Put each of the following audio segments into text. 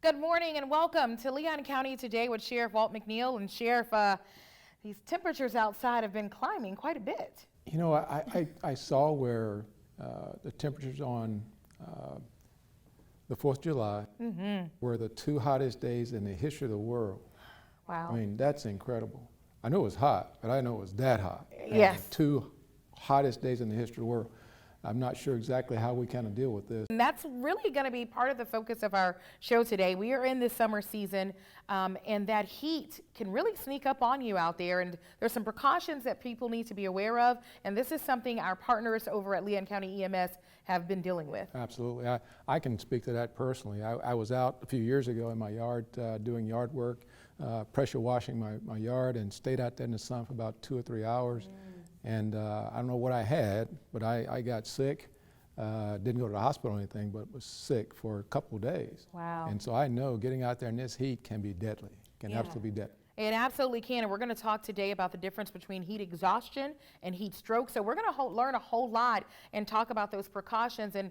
Good morning and welcome to Leon County Today with Sheriff Walt McNeil. And Sheriff, these temperatures outside have been climbing quite a bit. You know, I saw where the temperatures on the 4th of July were the 2 hottest days in the history of the world. Wow. I mean, that's incredible. I know it was hot, but I know it was that hot. Yes. The 2 hottest days in the history of the world. I'm not sure exactly how we kind of deal with this. And that's really going to be part of the focus of our show today. We are in this summer season, and that heat can really sneak up on you out there. And there's some precautions that people need to be aware of. And this is something our partners over at Leon County EMS have been dealing with. Absolutely. I can speak to that personally. I was out a few years ago in my yard doing yard work, pressure washing my yard, and stayed out there in the sun for about 2 or 3 hours. And I don't know what I had, but I got sick. Didn't go to the hospital or anything, but was sick for a couple of days. Wow. And so I know getting out there in this heat can be deadly, can absolutely be deadly. It absolutely can, and we're going to talk today about the difference between heat exhaustion and heat stroke. So we're going to learn a whole lot and talk about those precautions. And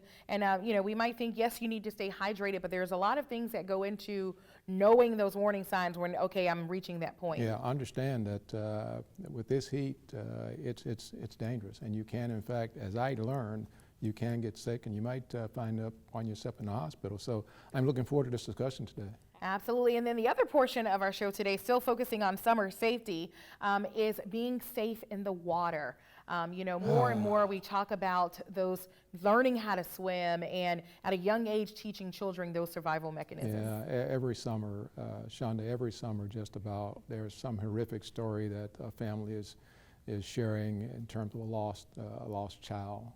you know, we might think, yes, you need to stay hydrated, but there's a lot of things that go into knowing those warning signs when, okay, I'm reaching that point. Yeah, understand that with this heat, it's dangerous, and you can, in fact, as I learned, you can get sick, and you might find yourself in the hospital. So I'm looking forward to this discussion today. Absolutely. And then the other portion of our show today, still focusing on summer safety, is being safe in the water. You know, more and more we talk about those learning how to swim, and at a young age teaching children those survival mechanisms. Yeah, every summer, Shonda, every summer just about, there's some horrific story that a family is sharing in terms of a lost child,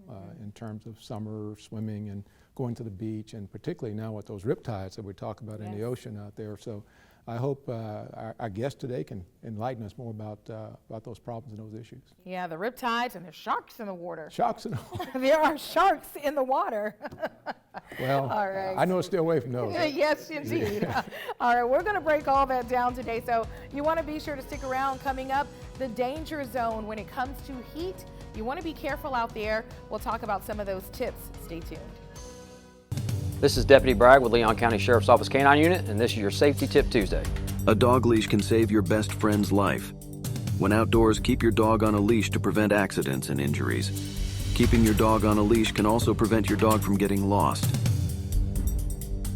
in terms of summer swimming and going to the beach, and particularly now with those riptides that we talk about in the ocean out there. So I hope our guest today can enlighten us more about those problems and those issues. Yeah, the riptides, and there's sharks in the water. Sharks in the water. There are sharks in the water. Well, all right. I know to stay away from those. Yes, indeed. All right, we're going to break all that down today. So you want to be sure to stick around. Coming up, the danger zone when it comes to heat. You want to be careful out there. We'll talk about some of those tips. Stay tuned. This is Deputy Bragg with Leon County Sheriff's Office Canine Unit, and this is your Safety Tip Tuesday. A dog leash can save your best friend's life. When outdoors, keep your dog on a leash to prevent accidents and injuries. Keeping your dog on a leash can also prevent your dog from getting lost.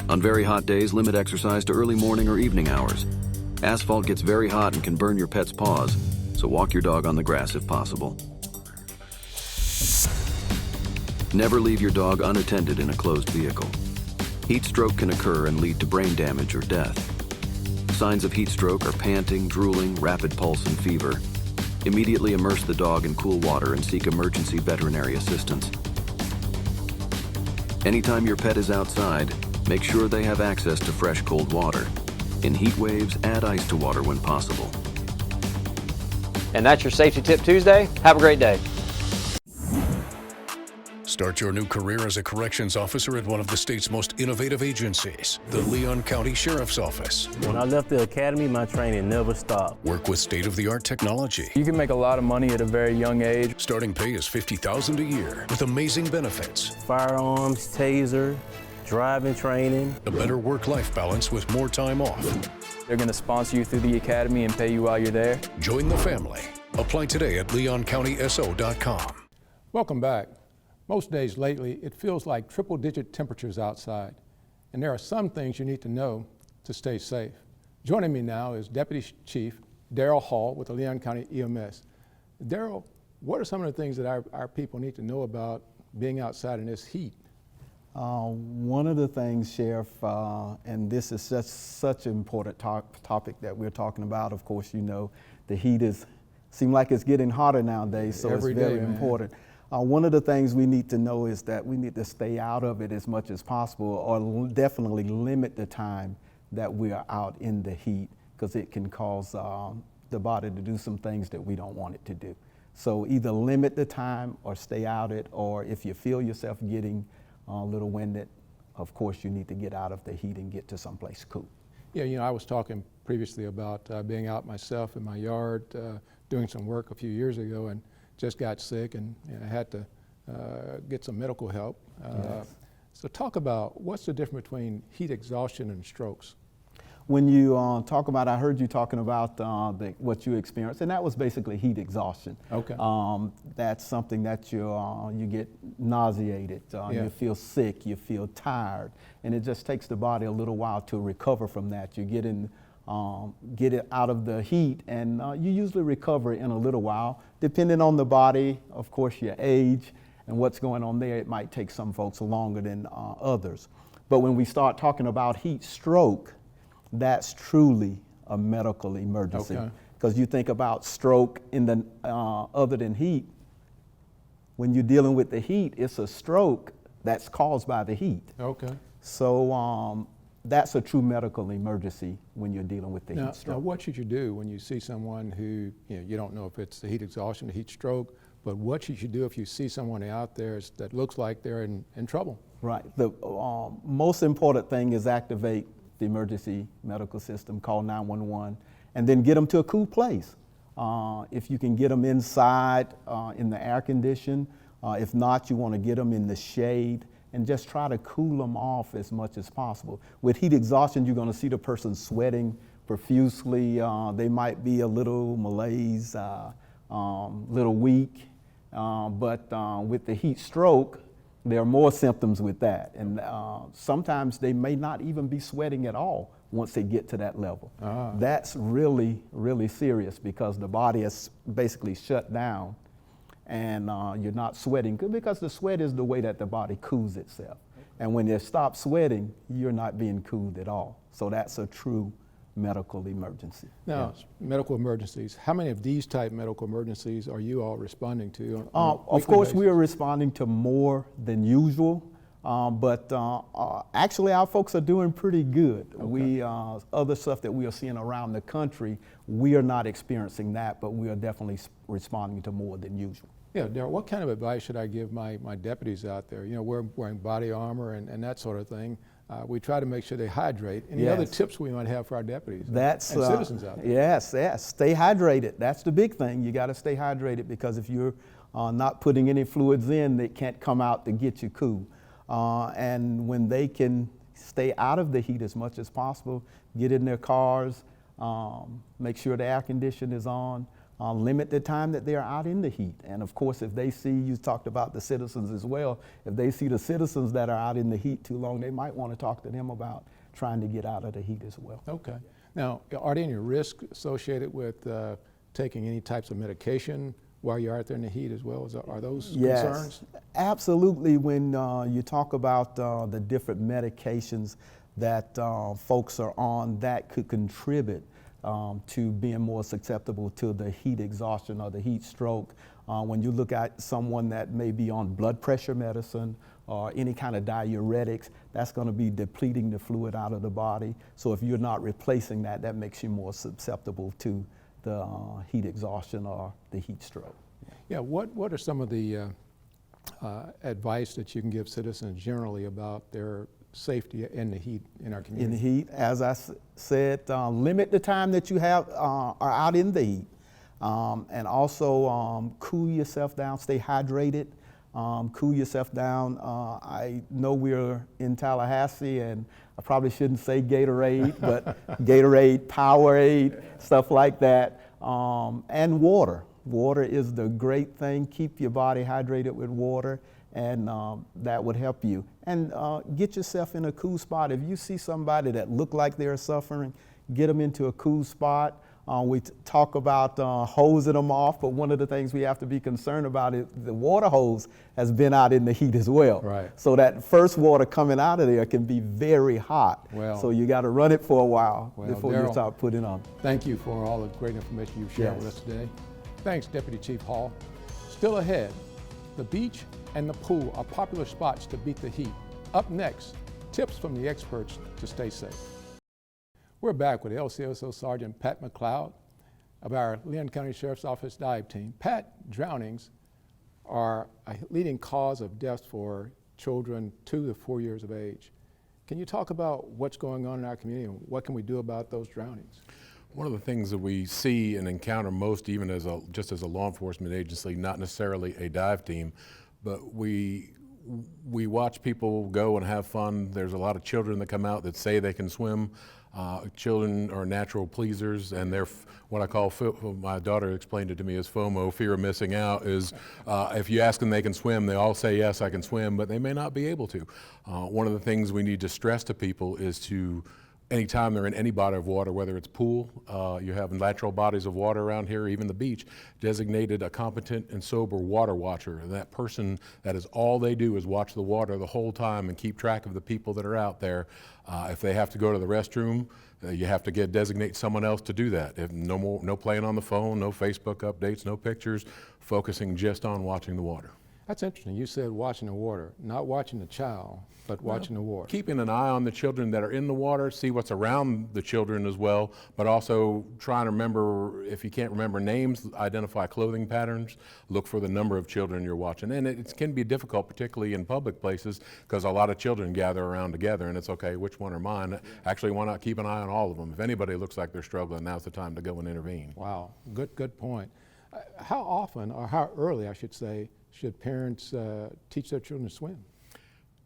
On very hot days, limit exercise to early morning or evening hours. Asphalt gets very hot and can burn your pet's paws, so walk your dog on the grass if possible. Never leave your dog unattended in a closed vehicle. Heat stroke can occur and lead to brain damage or death. Signs of heat stroke are panting, drooling, rapid pulse, and fever. Immediately immerse the dog in cool water and seek emergency veterinary assistance. Anytime your pet is outside, make sure they have access to fresh, cold water. In heat waves, add ice to water when possible. And that's your Safety Tip Tuesday. Have a great day. Start your new career as a corrections officer at one of the state's most innovative agencies, the Leon County Sheriff's Office. When I left the academy, my training never stopped. Work with state-of-the-art technology. You can make a lot of money at a very young age. Starting pay is $50,000 a year with amazing benefits. Firearms, taser, driving training. A better work-life balance with more time off. They're going to sponsor you through the academy and pay you while you're there. Join the family. Apply today at leoncountyso.com. Welcome back. Most days lately, it feels like triple-digit temperatures outside, and there are some things you need to know to stay safe. Joining me now is Deputy Chief Darrell Hall with the Leon County EMS. Darrell, what are some of the things that our people need to know about being outside in this heat? One of the things, Sheriff, and this is such an important topic that we're talking about. Of course, you know, the heat seems like it's getting hotter nowadays, so Every it's very day, important. One of the things we need to know is that we need to stay out of it as much as possible, or definitely limit the time that we are out in the heat, because it can cause the body to do some things that we don't want it to do. So either limit the time or stay out it, or if you feel yourself getting a little winded, of course you need to get out of the heat and get to someplace cool. Yeah, you know, I was talking previously about being out myself in my yard, doing some work a few years ago, and just got sick, and I had to get some medical help. Yes. So talk about what's the difference between heat exhaustion and strokes? When you talk about, I heard you talking about what you experienced, and that was basically heat exhaustion. Okay. That's something that you get nauseated, you feel sick, you feel tired, and it just takes the body a little while to recover from that. You get it out of the heat, and you usually recover in a little while. Depending on the body, of course, your age and what's going on there, it might take some folks longer than others. But when we start talking about heat stroke, that's truly a medical emergency. Because you think about stroke in the other than heat, when you're dealing with the heat, it's a stroke that's caused by the heat. Okay. So that's a true medical emergency when you're dealing with the heat stroke. Now, what should you do when you see someone who, you don't know if it's the heat exhaustion, the heat stroke, but what should you do if you see someone out there that looks like they're in trouble? Right. The most important thing is activate the emergency medical system, call 911, and then get them to a cool place. If you can get them inside in the air condition, if not, you want to get them in the shade and just try to cool them off as much as possible. With heat exhaustion, you're going to see the person sweating profusely. They might be a little malaise, little weak, but with the heat stroke, there are more symptoms with that, and sometimes they may not even be sweating at all once they get to that level. That's really, really serious because the body is basically shut down and you're not sweating because the sweat is the way that the body cools itself. And when you stop sweating, you're not being cooled at all. So that's a true medical emergency. Now, medical emergencies, how many of these type medical emergencies are you all responding to? Of course, we are responding to more than usual, but actually our folks are doing pretty good. We other stuff that we are seeing around the country, we are not experiencing that, but we are definitely responding to more than usual. Yeah, Darryl, what kind of advice should I give my deputies out there? Wearing body armor and that sort of thing. We try to make sure they hydrate. Any other tips we might have for our deputies and citizens out there? Yes, stay hydrated. That's the big thing. You got to stay hydrated because if you're not putting any fluids in, they can't come out to get you cool. And when they can stay out of the heat as much as possible, get in their cars, make sure the air conditioner is on, limit the time that they're out in the heat. And of course, if they see, you talked about the citizens as well, if they see the citizens that are out in the heat too long, they might want to talk to them about trying to get out of the heat as well. Okay. Now, are there any risks associated with taking any types of medication while you're out there in the heat as well? Are those concerns? Yes, absolutely. When you talk about the different medications that folks are on that could contribute to being more susceptible to the heat exhaustion or the heat stroke. When you look at someone that may be on blood pressure medicine or any kind of diuretics, that's going to be depleting the fluid out of the body. So if you're not replacing that, that makes you more susceptible to the heat exhaustion or the heat stroke. Yeah, what are some of the advice that you can give citizens generally about their safety in the heat in our community? In the heat, as I said, limit the time that you have are out in the heat, and also cool yourself down, stay hydrated, cool yourself down. I know we're in Tallahassee, and I probably shouldn't say Gatorade, but Gatorade, Powerade, stuff like that, and water. Water is the great thing. Keep your body hydrated with water, and that would help you. And get yourself in a cool spot. If you see somebody that look like they're suffering, get them into a cool spot. We talk about hosing them off, but one of the things we have to be concerned about is the water hose has been out in the heat as well. Right. So that first water coming out of there can be very hot. Well, so you got to run it for a while before Darryl, you start putting on. Thank you for all the great information you've shared with us today. Thanks, Deputy Chief Hall. Still ahead, the beach and the pool are popular spots to beat the heat. Up next, tips from the experts to stay safe. We're back with LCSO Sergeant Pat McLeod of our Leon County Sheriff's Office dive team. Pat, drownings are a leading cause of death for children 2 to 4 years of age. Can you talk about what's going on in our community and what can we do about those drownings? One of the things that we see and encounter most, even just as a law enforcement agency, not necessarily a dive team, but we we watch people go and have fun. There's a lot of children that come out that say they can swim. Children are natural pleasers, and they're what I call, my daughter explained it to me as FOMO, fear of missing out, is if you ask them they can swim, they all say, yes, I can swim, but they may not be able to. One of the things we need to stress to people is to, anytime they're in any body of water, whether it's pool, you have natural bodies of water around here, even the beach, designated a competent and sober water watcher. That person, that is all they do is watch the water the whole time and keep track of the people that are out there. If they have to go to the restroom, you have to designate someone else to do that. If no playing on the phone, no Facebook updates, no pictures, focusing just on watching the water. That's interesting. You said watching the water, not watching the child, but watching the water. Keeping an eye on the children that are in the water, see what's around the children as well, but also trying to remember, if you can't remember names, identify clothing patterns, look for the number of children you're watching. And it can be difficult, particularly in public places, because a lot of children gather around together, and it's okay, which one are mine? Actually, why not keep an eye on all of them? If anybody looks like they're struggling, now's the time to go and intervene. Wow, good point. How often, or how early, I should say, should parents teach their children to swim?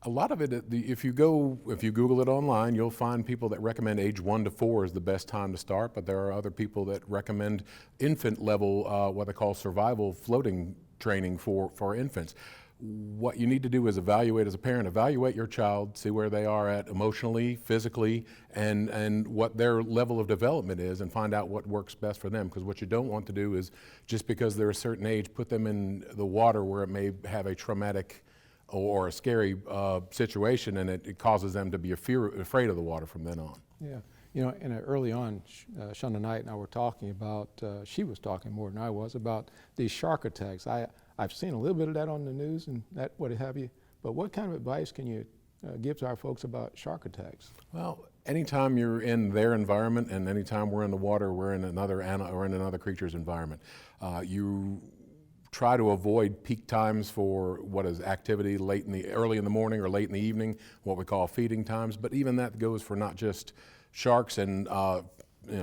A lot of it, if you Google it online, you'll find people that recommend age 1 to 4 is the best time to start, but there are other people that recommend infant level, what they call survival floating training for infants. What you need to do is evaluate as a parent, evaluate your child, see where they are at emotionally, physically, and what their level of development is, and find out what works best for them. Because what you don't want to do is, just because they're a certain age, put them in the water where it may have a traumatic or a scary situation, and it causes them to be afraid of the water from then on. Yeah, you know, and early on, Shonda Knight and I were talking about, she was talking more than I was, about these shark attacks. I've seen a little bit of that on the news and that, what have you, but what kind of advice can you give to our folks about shark attacks? Well, anytime you're in their environment, and anytime we're in the water, we're in another creature's environment. You try to avoid peak times for what is activity early in the morning or late in the evening, what we call feeding times. But even that goes for not just sharks and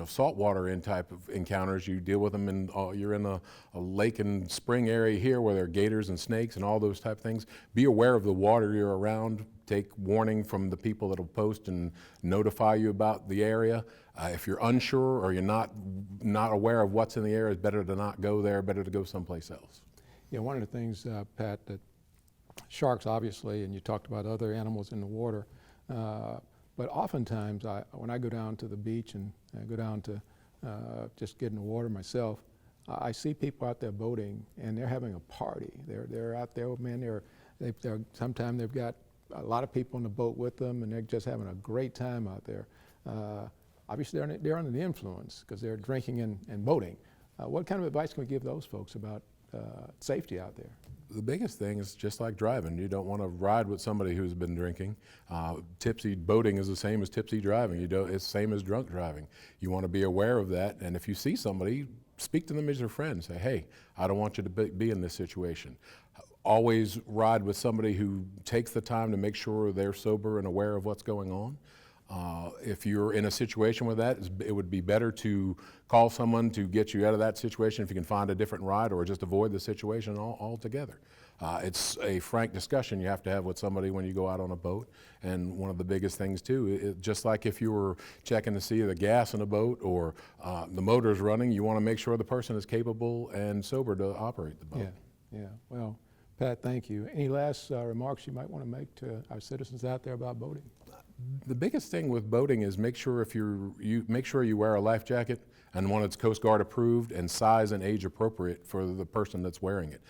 saltwater type of encounters. You deal with them you're in a lake and spring area here where there are gators and snakes and all those type of things. Be aware of the water you're around. Take warning from the people that will post and notify you about the area. If you're unsure or you're not aware of what's in the area, it's better to not go there, better to go someplace else. Yeah, one of the things, Pat, that sharks obviously, and you talked about other animals in the water, but oftentimes when I go down to the beach and I go down to just get in the water myself, I see people out there boating and they're having a party. They're out there, man, sometimes they've got a lot of people on the boat with them and they're just having a great time out there. Obviously they're under the influence because they're drinking and boating. What kind of advice can we give those folks about safety out there? The biggest thing is just like driving. You don't want to ride with somebody who's been drinking. Tipsy boating is the same as tipsy driving. It's the same as drunk driving. You want to be aware of that, and if you see somebody, speak to them as your friend. Say, hey, I don't want you to be in this situation. Always ride with somebody who takes the time to make sure they're sober and aware of what's going on. If you're in a situation with that, it would be better to call someone to get you out of that situation if you can find a different ride, or just avoid the situation altogether. It's a frank discussion you have to have with somebody when you go out on a boat. And one of the biggest things too, just like if you were checking to see the gas in a boat or the motor's running, you want to make sure the person is capable and sober to operate the boat. Yeah. Well, Pat, thank you. Any last remarks you might want to make to our citizens out there about boating? The biggest thing with boating is make sure you wear a life jacket, and one that's Coast Guard approved and size and age appropriate for the person that's wearing it.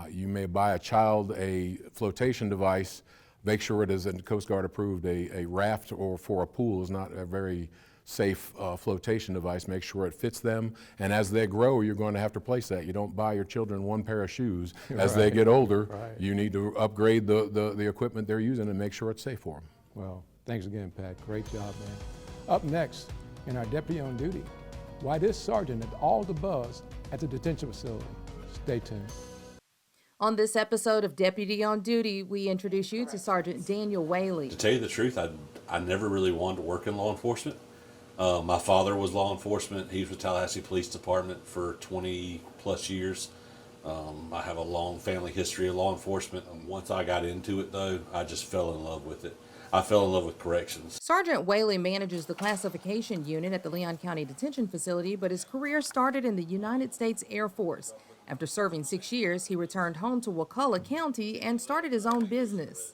You may buy a child a flotation device. Make sure it is Coast Guard approved. A raft or for a pool is not a very safe flotation device. Make sure it fits them, and as they grow, you're going to have to replace that. You don't buy your children one pair of shoes. As they get older, you need to upgrade the equipment they're using and make sure it's safe for them. Well, thanks again, Pat. Great job, man. Up next, in our Deputy on Duty, why this sergeant had all the buzz at the detention facility. Stay tuned. On this episode of Deputy on Duty, we introduce you to Sergeant Daniel Whaley. To tell you the truth, I never really wanted to work in law enforcement. My father was law enforcement. He was with Tallahassee Police Department for 20 plus years. I have a long family history of law enforcement, and once I got into it, though, I just fell in love with it. I fell in love with corrections. Sergeant Whaley manages the classification unit at the Leon County Detention Facility, but his career started in the United States Air Force. After serving 6 years, he returned home to Wakulla County and started his own business.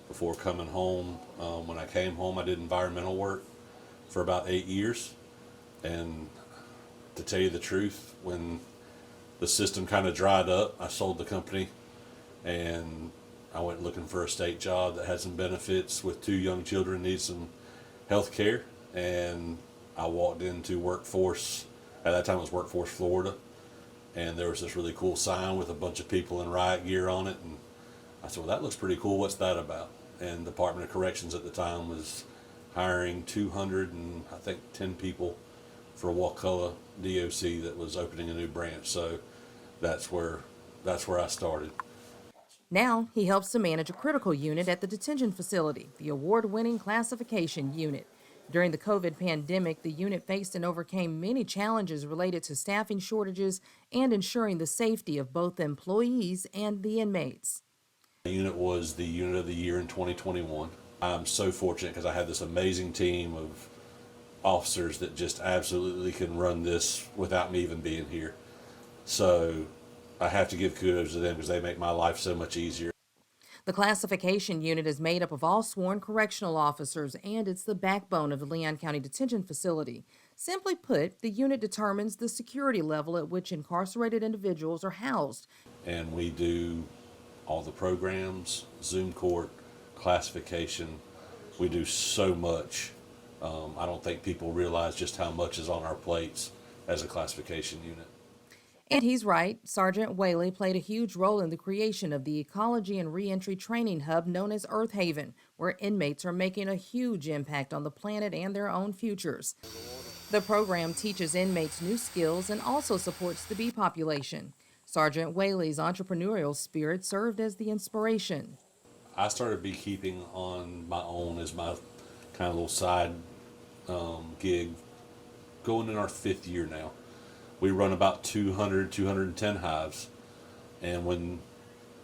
Before coming home, when I came home, I did environmental work for about 8 years. And to tell you the truth, when the system kind of dried up, I sold the company and I went looking for a state job that had some benefits with 2 young children, need some health care. And I walked into Workforce, at that time it was Workforce Florida, and there was this really cool sign with a bunch of people in riot gear on it. And I said, well, that looks pretty cool. What's that about? And the Department of Corrections at the time was hiring 210 people for Wakulla DOC that was opening a new branch. So that's where I started. Now he helps to manage a critical unit at the detention facility, the award-winning classification unit. During the COVID pandemic, the unit faced and overcame many challenges related to staffing shortages and ensuring the safety of both the employees and the inmates. The unit was the unit of the year in 2021. I'm so fortunate because I had this amazing team of officers that just absolutely can run this without me even being here. So I have to give kudos to them because they make my life so much easier. The classification unit is made up of all sworn correctional officers, and it's the backbone of the Leon County Detention Facility. Simply put, the unit determines the security level at which incarcerated individuals are housed. And we do all the programs, Zoom court, classification. We do so much. I don't think people realize just how much is on our plates as a classification unit. And he's right. Sergeant Whaley played a huge role in the creation of the Ecology and Reentry Training Hub known as Earth Haven, where inmates are making a huge impact on the planet and their own futures. The program teaches inmates new skills and also supports the bee population. Sergeant Whaley's entrepreneurial spirit served as the inspiration. I started beekeeping on my own as my kind of little side gig, going in our 5th year now. We run about 210 hives, and when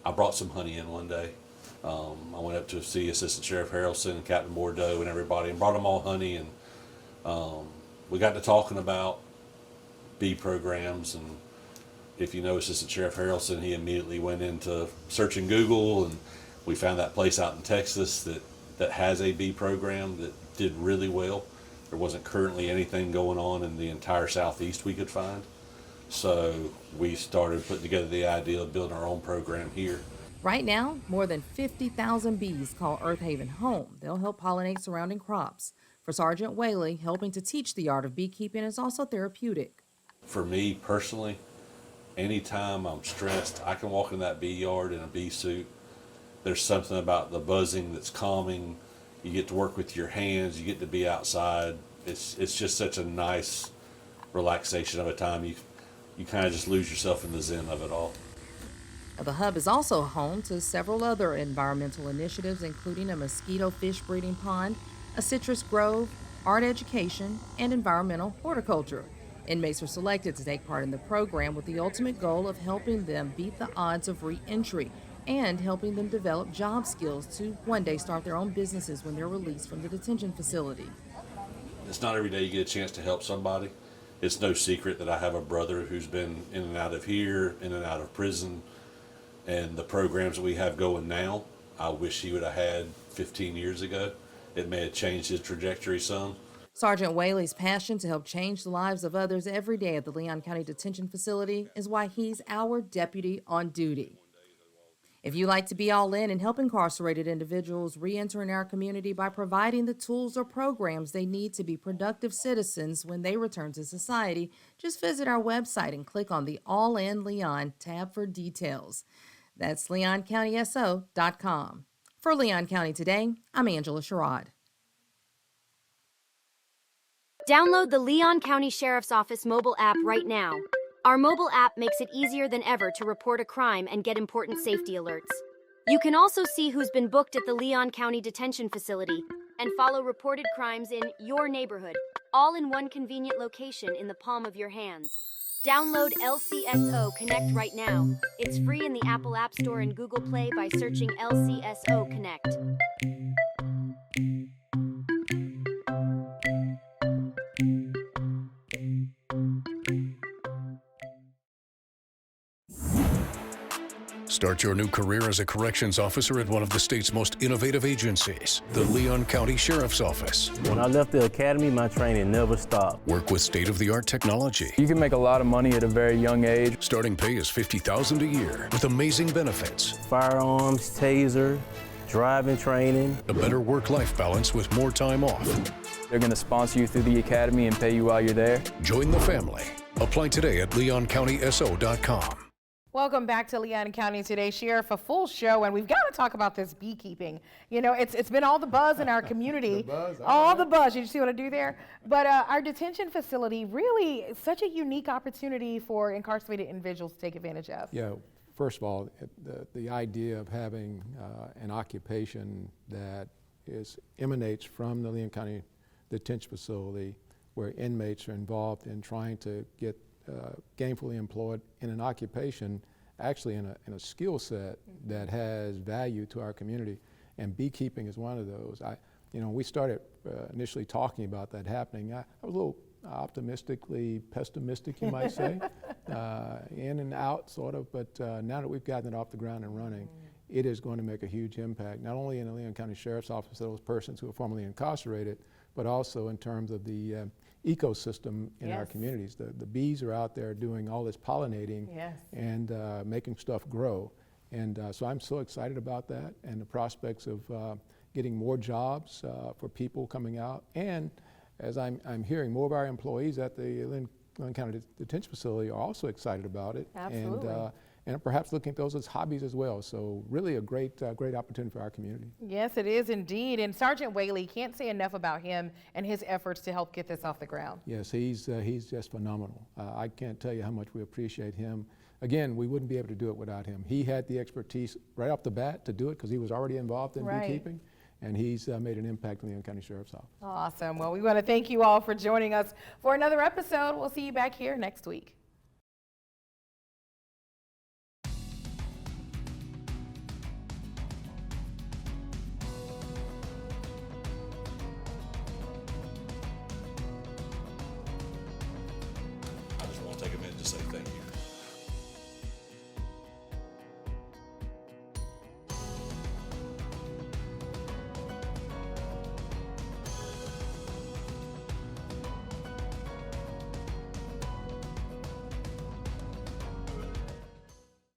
I brought some honey in one day, I went up to see Assistant Sheriff Harrelson and Captain Bordeaux and everybody and brought them all honey, and we got to talking about bee programs. And if you know Assistant Sheriff Harrelson, he immediately went into searching Google, and we found that place out in Texas that has a bee program that did really well. There wasn't currently anything going on in the entire Southeast we could find. So we started putting together the idea of building our own program here. Right now, more than 50,000 bees call Earth Haven home. They'll help pollinate surrounding crops. For Sergeant Whaley, helping to teach the art of beekeeping is also therapeutic. For me personally, anytime I'm stressed, I can walk in that bee yard in a bee suit. There's something about the buzzing that's calming. You get to work with your hands, you get to be outside. It's just such a nice relaxation of a time. You kind of just lose yourself in the zen of it all. The hub is also home to several other environmental initiatives, including a mosquito fish breeding pond, a citrus grove, art education, and environmental horticulture. Inmates are selected to take part in the program with the ultimate goal of helping them beat the odds of re-entry and helping them develop job skills to one day start their own businesses when they're released from the detention facility. It's not every day you get a chance to help somebody. It's no secret that I have a brother who's been in and out of here, in and out of prison, and the programs that we have going now, I wish he would have had 15 years ago. It may have changed his trajectory some. Sergeant Whaley's passion to help change the lives of others every day at the Leon County Detention Facility is why he's our deputy on duty. If you like to be all in and help incarcerated individuals re-enter in our community by providing the tools or programs they need to be productive citizens when they return to society, just visit our website and click on the All In Leon tab for details. That's LeonCountySO.com. For Leon County Today, I'm Angela Sherrod. Download the Leon County Sheriff's Office mobile app right now. Our mobile app makes it easier than ever to report a crime and get important safety alerts. You can also see who's been booked at the Leon County Detention Facility and follow reported crimes in your neighborhood, all in one convenient location in the palm of your hands. Download LCSO Connect right now. It's free in the Apple App Store and Google Play by searching LCSO Connect. Start your new career as a corrections officer at one of the state's most innovative agencies, the Leon County Sheriff's Office. When I left the academy, my training never stopped. Work with state-of-the-art technology. You can make a lot of money at a very young age. Starting pay is $50,000 a year with amazing benefits. Firearms, taser, driving training. A better work-life balance with more time off. They're going to sponsor you through the academy and pay you while you're there. Join the family. Apply today at leoncountyso.com. Welcome back to Leon County Today, Sheriff. A full show, and we've got to talk about this beekeeping. You know, it's been all the buzz in our community. All the buzz. You see what I do there? But our detention facility, really such a unique opportunity for incarcerated individuals to take advantage of. Yeah, first of all, the idea of having an occupation that emanates from the Leon County Detention Facility, where inmates are involved in trying to get gainfully employed in an occupation, actually in a skill set that has value to our community, and beekeeping is one of those. We started initially talking about that happening. I was a little optimistically pessimistic, you might say, in and out sort of, but now that we've gotten it off the ground and running, it is going to make a huge impact, not only in the Leon County Sheriff's Office, those persons who are formerly incarcerated, but also in terms of the ecosystem in our communities. The bees are out there doing all this pollinating and making stuff grow. And so I'm so excited about that and the prospects of getting more jobs for people coming out. And as I'm hearing, more of our employees at the Leon County Detention Facility are also excited about it. Absolutely. And perhaps looking at those as hobbies as well. So really a great opportunity for our community. Yes, it is indeed. And Sergeant Whaley, can't say enough about him and his efforts to help get this off the ground. Yes, he's just phenomenal. I can't tell you how much we appreciate him. Again, we wouldn't be able to do it without him. He had the expertise right off the bat to do it because he was already involved in beekeeping. And he's made an impact in the Leon County Sheriff's Office. Awesome. Well, we want to thank you all for joining us for another episode. We'll see you back here next week.